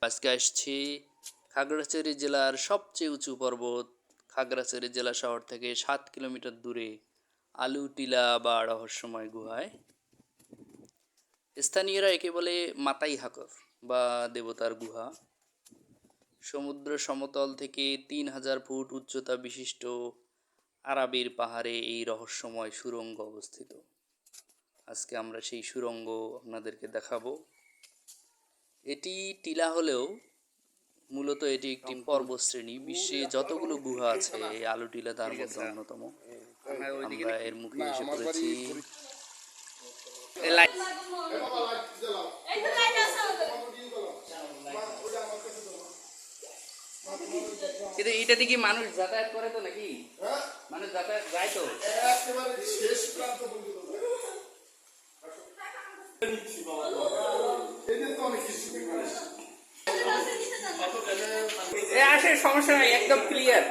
আজকে আসছি খাগড়াছড়ি জেলার সবচেয়ে উঁচু পর্বত খাগড়াছড়ি জেলা শহর থেকে ৭ কিলোমিটার দূরে আলুটিলা বা রহস্যময় গুহায়। স্থানীয়রা একে বলে মাতাই হাকর বা দেবতার গুহা। সমুদ্র সমতল থেকে ৩,০০০ ফুট উচ্চতা বিশিষ্ট আরাবির পাহাড়ে এই রহস্যময় সুড়ঙ্গ অবস্থিত। আজকে আমরা সেই সুড়ঙ্গ আপনাদেরকে দেখাবো। এটি টিলা হলেও মূলত এটি একটি পর্বতশ্রেণী। বিশ্বে যতগুলো গুহা আছে এই আলুটিলা তার মধ্যে অন্যতম। আমরা এর মুখে এসে পড়েছি। কিন্তু এটা দিকে মানুষ যাতায়াত করে তো নাকি? মানুষ যাতায়াত যায় তো? আসে, সমস্যা নাই, একদম ক্লিয়ার।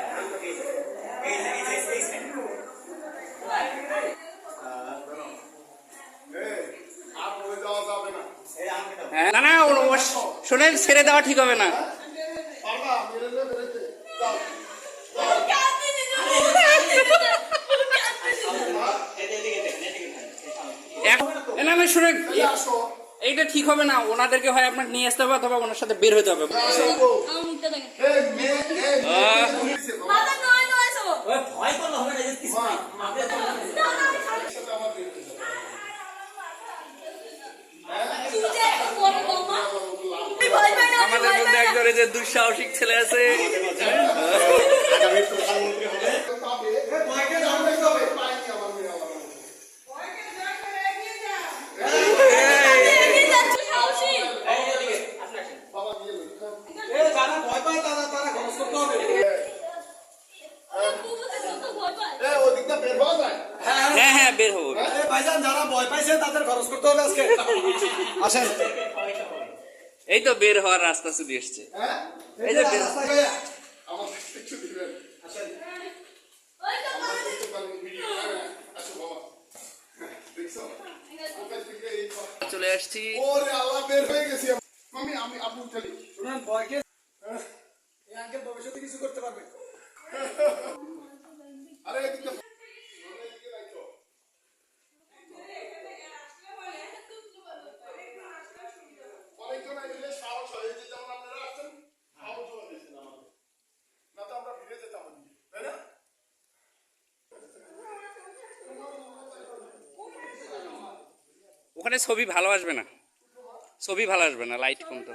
না না, শোনেন, ছেড়ে দেওয়া ঠিক হবে না। না শুনেন, এইটা ঠিক হবে না। ওনাদেরকে হয় আপনাকে নিয়ে আসতে হবে অথবা ওনার সাথে বের হতে হবে। আমাদের মধ্যে একজনে যে দুঃসাহসিক ছেলে আছে। হ্যাঁ, বের হবো। ভাইজান, যারা ভয় পাইছে তাদের খরচ করতে হবে আজকে। আসেন, এই তো বের হওয়ার রাস্তা চলে এসছে। এই যে বের চলে আসছি। ওরে আল্লাহ, বের হয়ে গেছি আমি। আপু চলি। শুনুন, ভয়কে এই আঙ্কেল ভবিষ্যতে কিছু করতে পারবে। আরে এদিকে অনেকজন এলে সাহস হয় যে যেমন আপনারা আসছেন, সাহস হয়ে গেছেন আমাদের, না তো আমরা ফিরে যেতাম, তাই না? ওখানে ছবি ভালো আসবে না, লাইট কম তো।